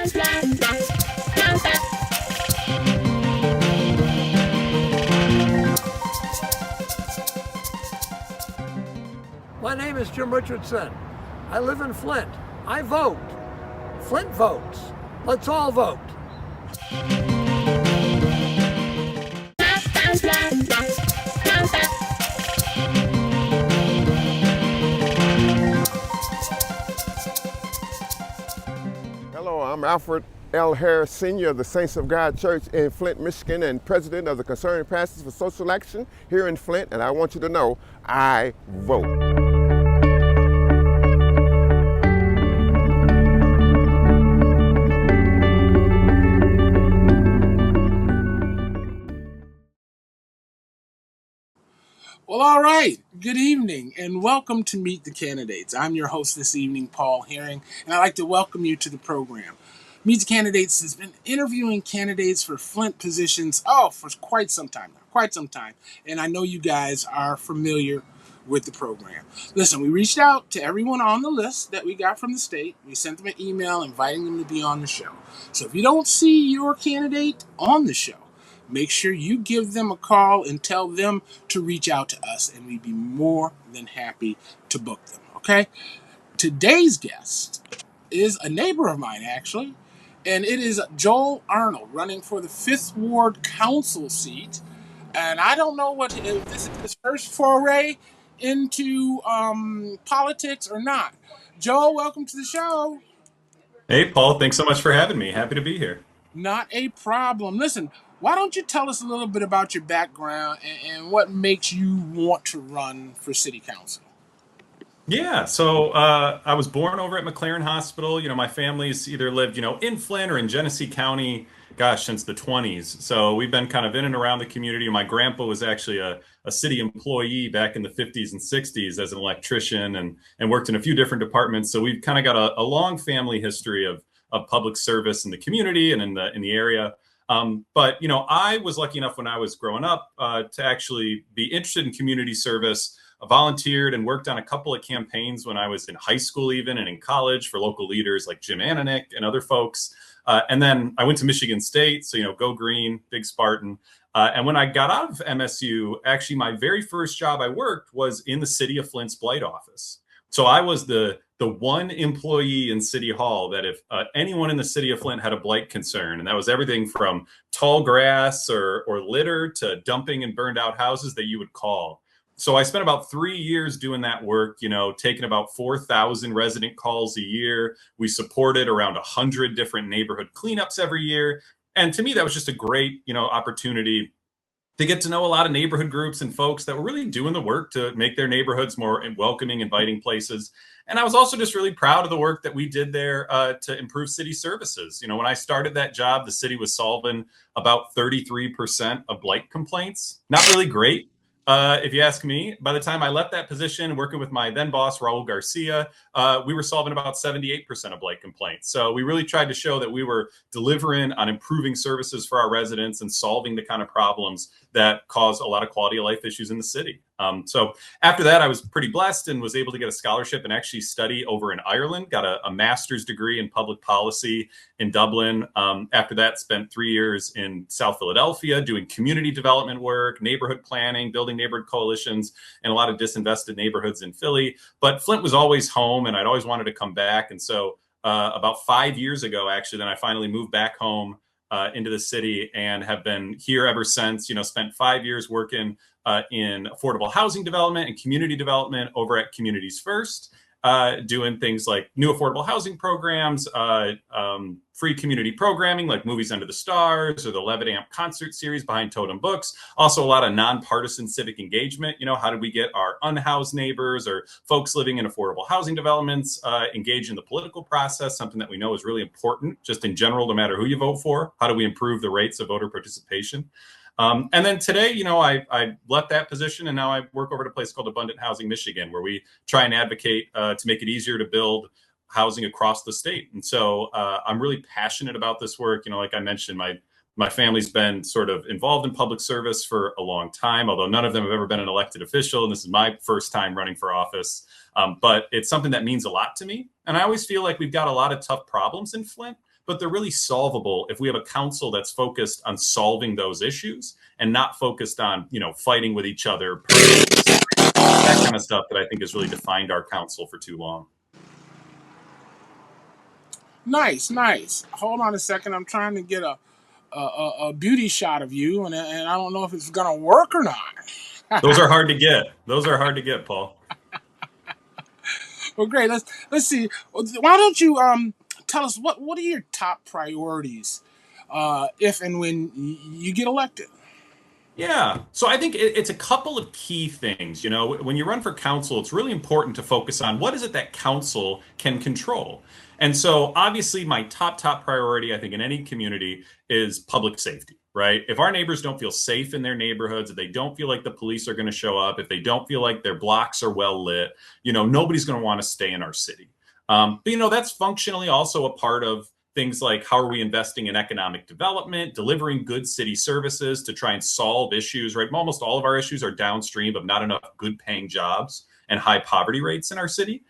My name is Jim Richardson. I live in Flint. I vote. Flint votes. Let's all vote. Hello, I'm Alfred L. Harris, Sr. of the Saints of God Church in Flint, Michigan, and President of the Concerned Pastors for Social Action here in Flint, and I want you to know, I vote. Well, all right. Good evening and welcome to Meet the Candidates. I'm your host this evening, Paul Herring, and I'd like to welcome you to the program. Meet the Candidates has been interviewing candidates for Flint positions, for quite some time now, and I know you guys are familiar with the program. Listen, we reached out to everyone on the list that we got from the state. We sent them an email inviting them to be on the show. So if you don't see your candidate on the show, make sure you give them a call and tell them to reach out to us, and we'd be more than happy to book them, okay? Today's guest is a neighbor of mine, actually, and it is Joel Arnold running for the 5th Ward Council seat. And I don't know if this is his first foray into politics or not. Joel, welcome to the show. Hey, Paul, thanks so much for having me. Happy to be here. Not a problem. Listen, why don't you tell us a little bit about your background and what makes you want to run for city council? Yeah, so I was born over at McLaren Hospital. My family's either lived, in Flint or in Genesee County, since the 20s. So we've been kind of in and around the community. My grandpa was actually a city employee back in the 50s and 60s as an electrician and worked in a few different departments. So we've kind of got a long family history of public service in the community and in the area. But I was lucky enough when I was growing up to actually be interested in community service. I volunteered and worked on a couple of campaigns when I was in high school even and in college for local leaders like Jim Ananick and other folks. And then I went to Michigan State, so go Green, big Spartan. And when I got out of MSU, actually my very first job I worked was in the city of Flint's blight office. So I was the one employee in City Hall that if anyone in the city of Flint had a blight concern, and that was everything from tall grass or litter to dumping and burned out houses, that you would call. So I spent about 3 years doing that work, taking about 4,000 resident calls a year. We supported around 100 different neighborhood cleanups every year. And to me, that was just a great, opportunity to get to know a lot of neighborhood groups and folks that were really doing the work to make their neighborhoods more welcoming, inviting places. And I was also just really proud of the work that we did there to improve city services. When I started that job, the city was solving about 33% of blight complaints. Not really great. If you ask me. By the time I left that position, working with my then boss, Raul Garcia, we were solving about 78% of blight complaints. So we really tried to show that we were delivering on improving services for our residents and solving the kind of problems that cause a lot of quality of life issues in the city. So after that, I was pretty blessed and was able to get a scholarship and actually study over in Ireland, got a master's degree in public policy in Dublin. After that, spent 3 years in South Philadelphia doing community development work, neighborhood planning, building neighborhood coalitions, and a lot of disinvested neighborhoods in Philly. But Flint was always home, and I'd always wanted to come back. And so about 5 years ago, actually, then I finally moved back home into the city and have been here ever since. Spent 5 years working in affordable housing development and community development over at Communities First, doing things like new affordable housing programs, free community programming like Movies Under the Stars or the Levitt Amp concert series behind Totem Books. Also a lot of nonpartisan civic engagement. How do we get our unhoused neighbors or folks living in affordable housing developments engaged in the political process, something that we know is really important just in general, no matter who you vote for. How do we improve the rates of voter participation? And then today, I left that position and now I work over at a place called Abundant Housing Michigan, where we try and advocate to make it easier to build housing across the state. And so I'm really passionate about this work. Like I mentioned, my family's been sort of involved in public service for a long time, although none of them have ever been an elected official. And this is my first time running for office. But it's something that means a lot to me. And I always feel like we've got a lot of tough problems in Flint, but they're really solvable if we have a council that's focused on solving those issues and not focused on, fighting with each other, that kind of stuff that I think has really defined our council for too long. Nice. Hold on a second. I'm trying to get a beauty shot of you, and I don't know if it's gonna work or not. Those are hard to get, Paul. Well, great. Let's see. Why don't you tell us what are your top priorities if and when you get elected? Yeah. So I think it's a couple of key things. When you run for council, it's really important to focus on what is it that council can control. And so obviously my top priority, I think, in any community is public safety, right? If our neighbors don't feel safe in their neighborhoods, if they don't feel like the police are going to show up, if they don't feel like their blocks are well lit, nobody's going to want to stay in our city. But that's functionally also a part of things like how are we investing in economic development, delivering good city services to try and solve issues, right? Almost all of our issues are downstream of not enough good paying jobs and high poverty rates in our city.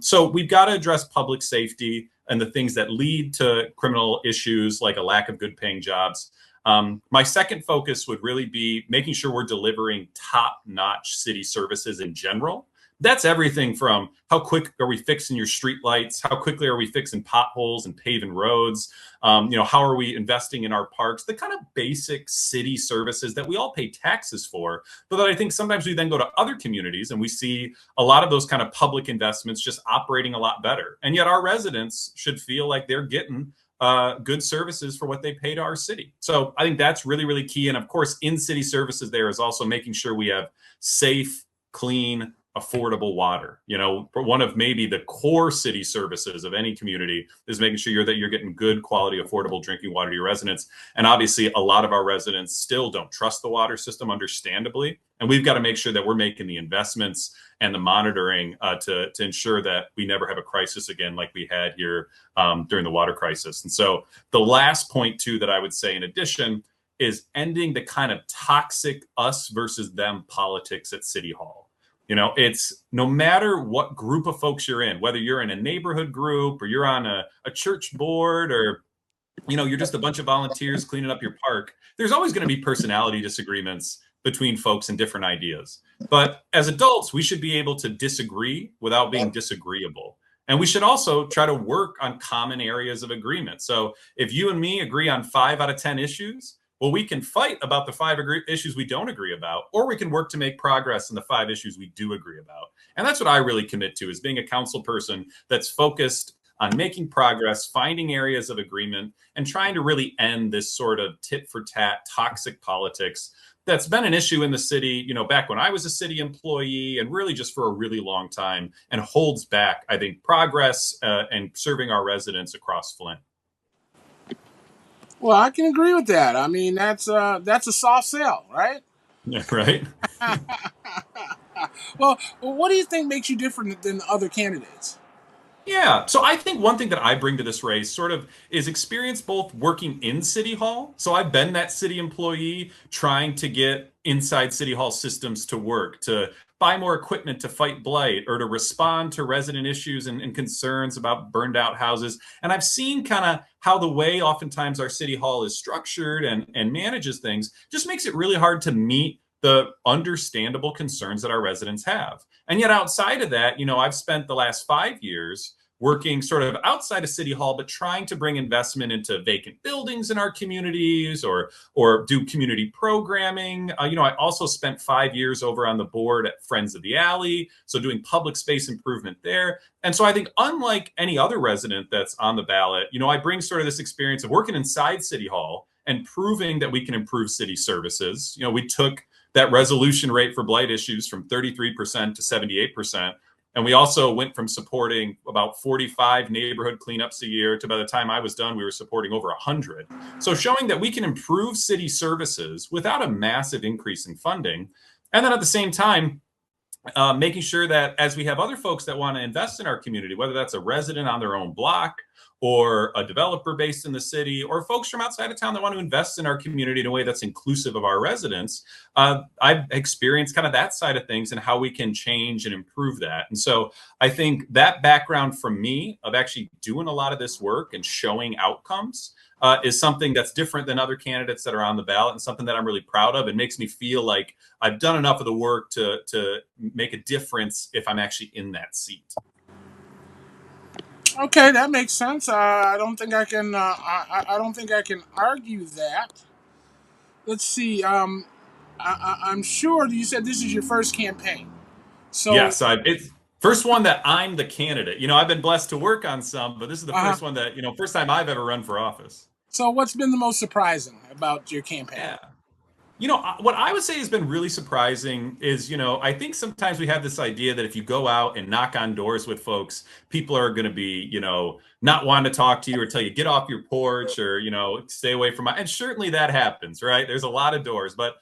So we've got to address public safety and the things that lead to criminal issues like a lack of good paying jobs. My second focus would really be making sure we're delivering top-notch city services in general. That's everything from how quick are we fixing your street lights? How quickly are we fixing potholes and paving roads? How are we investing in our parks? The kind of basic city services that we all pay taxes for, but that I think sometimes we then go to other communities and we see a lot of those kind of public investments just operating a lot better. And yet our residents should feel like they're getting good services for what they pay to our city. So I think that's really, really key. And of course, in city services there is also making sure we have safe, clean, affordable water. One of maybe the core city services of any community is making sure that you're getting good quality, affordable drinking water to your residents. And obviously, a lot of our residents still don't trust the water system, understandably. And we've got to make sure that we're making the investments and the monitoring to ensure that we never have a crisis again like we had here during the water crisis. And so the last point, too, that I would say in addition is ending the kind of toxic us versus them politics at City Hall. It's no matter what group of folks you're in, whether you're in a neighborhood group or you're on a church board or, you're just a bunch of volunteers cleaning up your park, there's always going to be personality disagreements between folks and different ideas. But as adults, we should be able to disagree without being disagreeable. And we should also try to work on common areas of agreement. So if you and me agree on 5 out of 10 issues, well, we can fight about the 5 issues we don't agree about, or we can work to make progress in the 5 issues we do agree about. And that's what I really commit to, is being a council person that's focused on making progress, finding areas of agreement, and trying to really end this sort of tit for tat toxic politics that's been an issue in the city, back when I was a city employee and really just for a really long time, and holds back, I think, progress and serving our residents across Flint. Well, I can agree with that. I mean, that's a soft sell, right? Yeah, right. Well, what do you think makes you different than other candidates? Yeah. So I think one thing that I bring to this race sort of is experience both working in City Hall. So I've been that city employee trying to get inside City Hall systems to work, to buy more equipment to fight blight or to respond to resident issues and concerns about burned out houses. And I've seen kind of how the way oftentimes our City Hall is structured and manages things just makes it really hard to meet the understandable concerns that our residents have. And yet outside of that, I've spent the last 5 years working sort of outside of City Hall, but trying to bring investment into vacant buildings in our communities or do community programming. I also spent 5 years over on the board at Friends of the Alley, so doing public space improvement there. And so I think unlike any other resident that's on the ballot, I bring sort of this experience of working inside City Hall and proving that we can improve city services. We took that resolution rate for blight issues from 33% to 78%. And we also went from supporting about 45 neighborhood cleanups a year to, by the time I was done, we were supporting over 100. So showing that we can improve city services without a massive increase in funding. And then at the same time, making sure that as we have other folks that want to invest in our community, whether that's a resident on their own block or a developer based in the city, or folks from outside of town that want to invest in our community in a way that's inclusive of our residents. I've experienced kind of that side of things and how we can change and improve that. And so I think that background from me of actually doing a lot of this work and showing outcomes is something that's different than other candidates that are on the ballot, and something that I'm really proud of. It makes me feel like I've done enough of the work to make a difference if I'm actually in that seat. Okay, that makes sense. I don't think I can. I don't think I can argue that. Let's see. I'm sure you said this is your first campaign. So, Yes, it's first one that I'm the candidate. I've been blessed to work on some, but this is the uh first one that, first time I've ever run for office. so what's been the most surprising about your campaign? Yeah. What I would say has been really surprising is, I think sometimes we have this idea that if you go out and knock on doors with folks, people are going to be, not wanting to talk to you or tell you, get off your porch or, stay away from and certainly that happens, right? There's a lot of doors, but,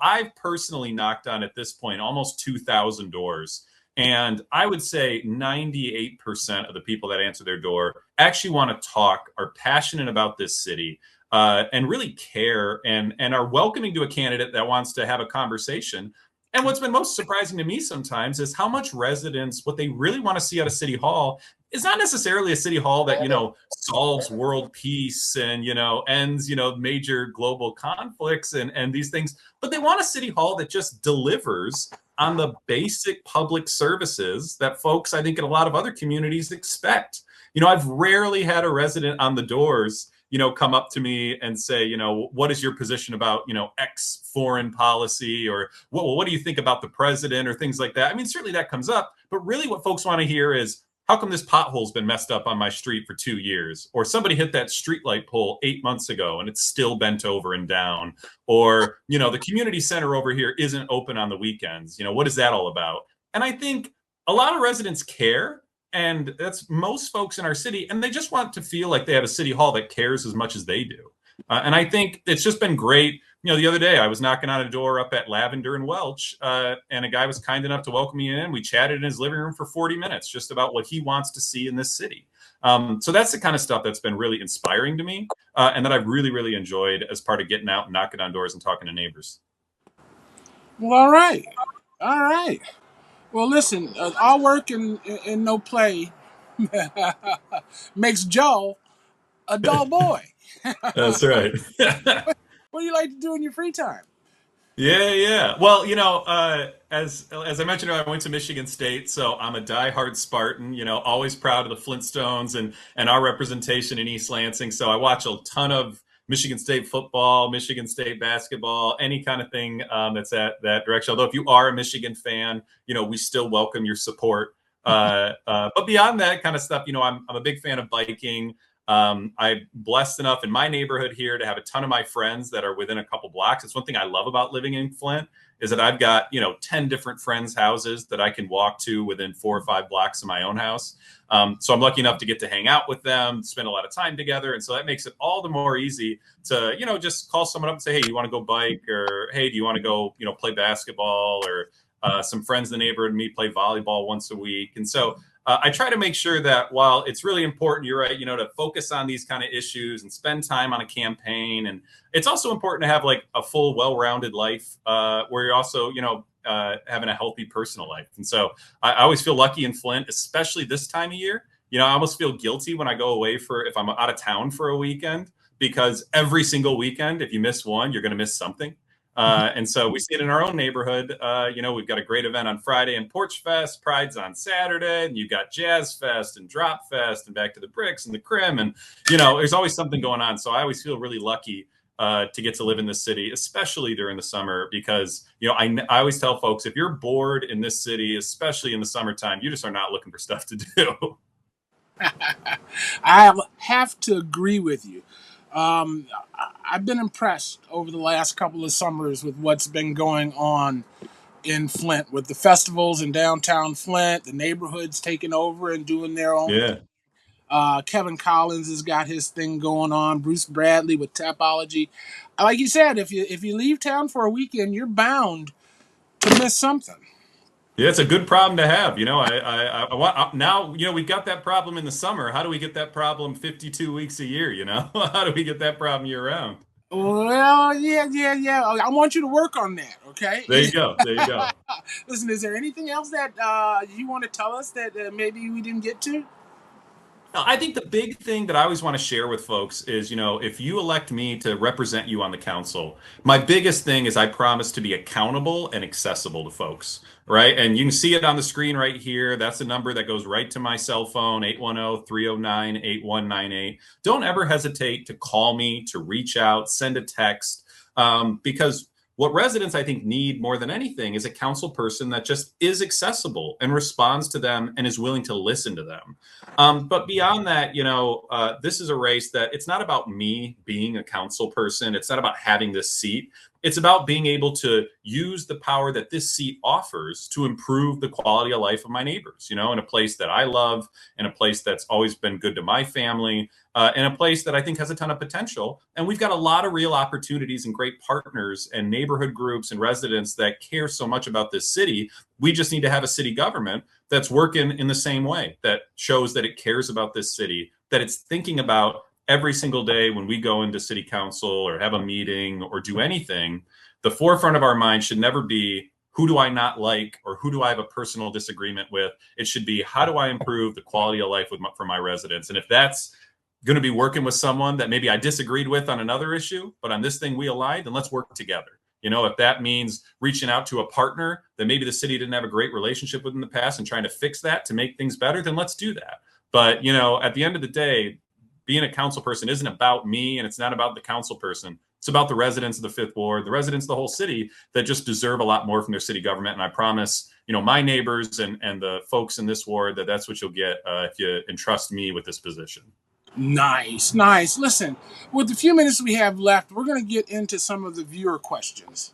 I've personally knocked on at this point almost 2,000 doors. And I would say 98% of the people that answer their door actually want to talk, are passionate about this city, and really care and are welcoming to a candidate that wants to have a conversation. And what's been most surprising to me sometimes is how much residents, what they really want to see out of City Hall is not necessarily a City Hall that, solves world peace and, ends, major global conflicts and these things, but they want a City Hall that just delivers on the basic public services that folks, I think, in a lot of other communities expect. I've rarely had a resident on the doors come up to me and say, what is your position about, X foreign policy, or what do you think about the president, or things like that. I mean, certainly that comes up, but really what folks want to hear is, how come this pothole's been messed up on my street for 2 years? Or somebody hit that streetlight pole 8 months ago and it's still bent over and down. Or, the community center over here isn't open on the weekends. What is that all about? And I think a lot of residents care. And that's most folks in our city. And they just want to feel like they have a city hall that cares as much as they do. And I think it's just been great. The other day I was knocking on a door up at Lavender and Welch, and a guy was kind enough to welcome me in. We chatted in his living room for 40 minutes just about what he wants to see in this city. So that's the kind of stuff that's been really inspiring to me, and that I've really, really enjoyed as part of getting out and knocking on doors and talking to neighbors. Well, all right, all right. Well, listen, all work and no play makes Joe a dull boy. That's right. What do you like to do in your free time? Yeah. Well, as I mentioned, I went to Michigan State, so I'm a diehard Spartan. Always proud of the Flintstones and our representation in East Lansing. So I watch a ton of Michigan State football, Michigan State basketball, any kind of thing that's at that direction. Although if you are a Michigan fan, we still welcome your support. But beyond that kind of stuff, I'm a big fan of biking. I'm blessed enough in my neighborhood here to have a ton of my friends that are within a couple blocks. It's one thing I love about living in Flint is that I've got, 10 different friends' houses that I can walk to within 4 or 5 blocks of my own house. So I'm lucky enough to get to hang out with them, spend a lot of time together. And so that makes it all the more easy to, just call someone up and say, hey, you want to go bike? Or, hey, do you want to go, play basketball? Or some friends in the neighborhood and me play volleyball once a week. And so I try to make sure that while it's really important, you're right, to focus on these kind of issues and spend time on a campaign. And it's also important to have like a full, well-rounded life where you're also, having a healthy personal life. And so I always feel lucky in Flint, especially this time of year. I almost feel guilty when I go away if I'm out of town for a weekend, because every single weekend, if you miss one, you're going to miss something. And so we see it in our own neighborhood. We've got a great event on Friday and Porch Fest, Pride's on Saturday, and you've got Jazz Fest and Drop Fest and Back to the Bricks and the Crim. And, there's always something going on. So I always feel really lucky to get to live in this city, especially during the summer, because, I always tell folks, if you're bored in this city, especially in the summertime, you just are not looking for stuff to do. I have to agree with you. I've been impressed over the last couple of summers with what's been going on in Flint with the festivals in downtown Flint, the neighborhoods taking over and doing their own Yeah. thing. Kevin Collins has got his thing going on. Bruce Bradley with Tapology. Like you said, if you leave town for a weekend, you're bound to miss something. Yeah, it's a good problem to have. I want now, we've got that problem in the summer. How do we get that problem 52 weeks a year, How do we get that problem year round? Well, yeah. I want you to work on that, okay? There you go. There you go. Listen, is there anything else that you want to tell us that maybe we didn't get to? I think the big thing that I always want to share with folks is, if you elect me to represent you on the council, my biggest thing is I promise to be accountable and accessible to folks, right? And you can see it on the screen right here. That's a number that goes right to my cell phone, 810-309-8198. Don't ever hesitate to call me, to reach out, send a text, because what residents, I think, need more than anything is a council person that just is accessible and responds to them and is willing to listen to them. But beyond that, this is a race that it's not about me being a council person. It's not about having this seat. It's about being able to use the power that this seat offers to improve the quality of life of my neighbors, in a place that I love, in a place that's always been good to my family, in a place that I think has a ton of potential. And we've got a lot of real opportunities and great partners and neighborhood groups and residents that care so much about this city. We just need to have a city government that's working in the same way, that shows that it cares about this city, that it's thinking about every single day when we go into city council or have a meeting or do anything. The forefront of our mind should never be, who do I not like, or who do I have a personal disagreement with? It should be, how do I improve the quality of life for my residents? And if that's going to be working with someone that maybe I disagreed with on another issue, but on this thing we aligned, then let's work together. If that means reaching out to a partner that maybe the city didn't have a great relationship with in the past and trying to fix that to make things better, then let's do that. But, at the end of the day, being a council person isn't about me, and it's not about the council person. It's about the residents of the Fifth Ward, the residents of the whole city that just deserve a lot more from their city government. And I promise, my neighbors and the folks in this ward that's what you'll get if you entrust me with this position. Nice. Listen, with the few minutes we have left, we're going to get into some of the viewer questions.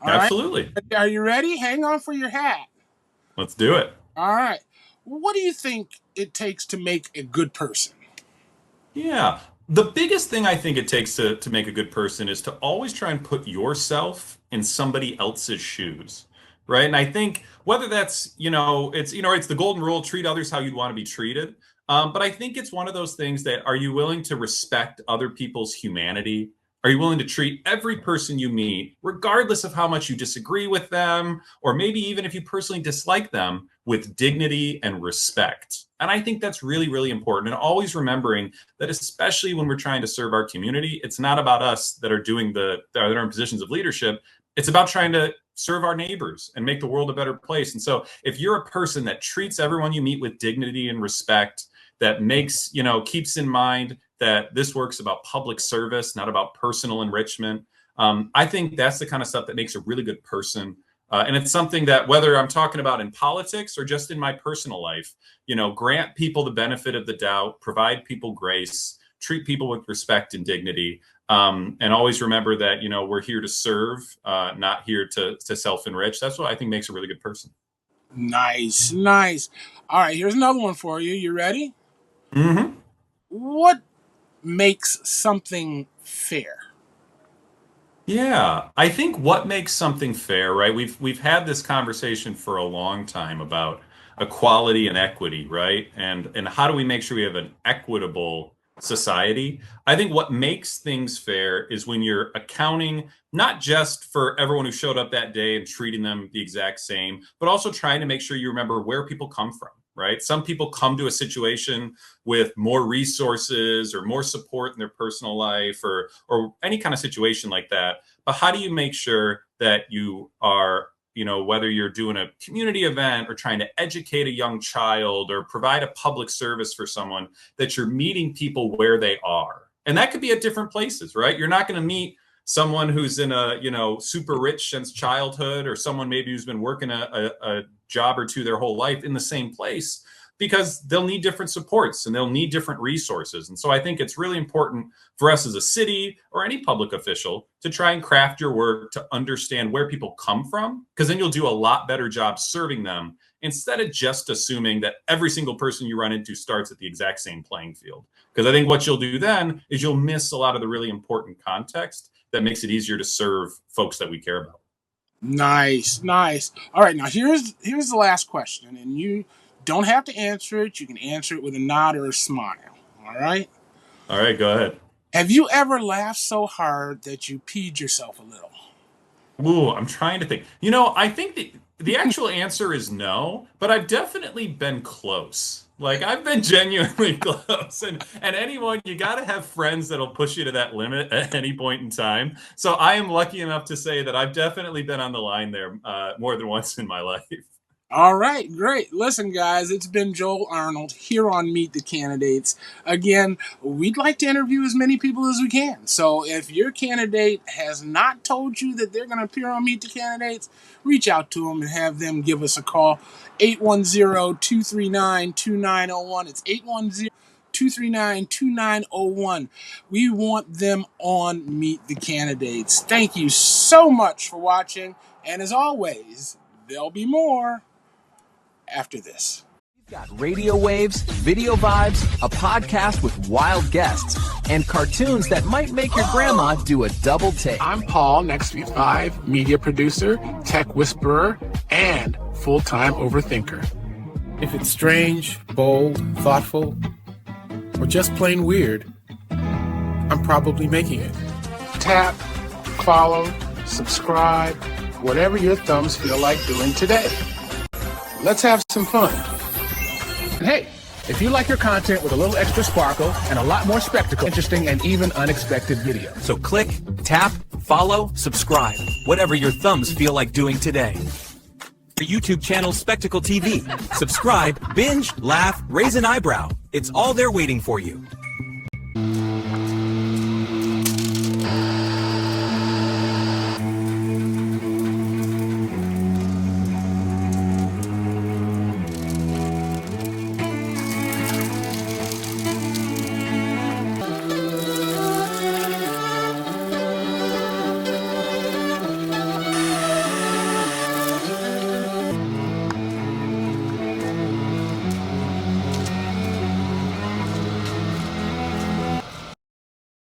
All right? Absolutely. Are you ready? Hang on for your hat. Let's do it. All right. What do you think it takes to make a good person? Yeah. The biggest thing I think it takes to make a good person is to always try and put yourself in somebody else's shoes. Right. And I think whether that's, it's the golden rule, treat others how you'd want to be treated. But I think it's one of those things that, are you willing to respect other people's humanity? Are you willing to treat every person you meet, regardless of how much you disagree with them, or maybe even if you personally dislike them, with dignity and respect? And I think that's really, really important. And always remembering that, especially when we're trying to serve our community, it's not about us that are that are in positions of leadership. It's about trying to serve our neighbors and make the world a better place. And so if you're a person that treats everyone you meet with dignity and respect, that makes, keeps in mind that this work's about public service, not about personal enrichment, I think that's the kind of stuff that makes a really good person. And it's something that, whether I'm talking about in politics or just in my personal life, grant people the benefit of the doubt, provide people grace, treat people with respect and dignity, and always remember that, we're here to serve, not here to self-enrich. That's what I think makes a really good person. Nice. All right, here's another one for you. You ready? Mm-hmm. What makes something fair? Yeah, I think what makes something fair, right? We've had this conversation for a long time about equality and equity, right? And how do we make sure we have an equitable society? I think what makes things fair is when you're accounting not just for everyone who showed up that day and treating them the exact same, but also trying to make sure you remember where people come from. Right? Some people come to a situation with more resources or more support in their personal life or any kind of situation like that. But how do you make sure that you are, whether you're doing a community event or trying to educate a young child or provide a public service for someone, that you're meeting people where they are? And that could be at different places, right? You're not going to meet someone who's in a, super rich since childhood, or someone maybe who's been working a job or two their whole life in the same place, because they'll need different supports and they'll need different resources. And so I think it's really important for us as a city or any public official to try and craft your work to understand where people come from, because then you'll do a lot better job serving them, instead of just assuming that every single person you run into starts at the exact same playing field. Because I think what you'll do then is you'll miss a lot of the really important context that makes it easier to serve folks that we care about. Nice, nice. All right, now here's the last question, and you don't have to answer it. You can answer it with a nod or a smile. All right. All right, go ahead. Have you ever laughed so hard that you peed yourself a little? Ooh, I'm trying to think. I think the actual answer is no, but I've definitely been close. Like I've been genuinely close, and anyone, you got to have friends that'll push you to that limit at any point in time. So I am lucky enough to say that I've definitely been on the line there more than once in my life. All right, great. Listen, guys, it's been Joel Arnold here on Meet the Candidates. Again, we'd like to interview as many people as we can. So if your candidate has not told you that they're going to appear on Meet the Candidates, reach out to them and have them give us a call. 810-239-2901. It's 810-239-2901. We want them on Meet the Candidates. Thank you so much for watching. And as always, there'll be more after this. We've got radio waves, video vibes, a podcast with wild guests, and cartoons that might make your grandma do a double take. I'm Paul, Next 5 media producer, tech whisperer, and full-time overthinker. If it's strange, bold, thoughtful, or just plain weird, I'm probably making it. Tap, follow, subscribe, whatever your thumbs feel like doing today. Let's have some fun. And hey, if you like your content with a little extra sparkle and a lot more spectacle, interesting and even unexpected video. So click, tap, follow, subscribe, whatever your thumbs feel like doing today. Your YouTube channel, Spectacle TV. Subscribe, binge, laugh, raise an eyebrow. It's all there waiting for you.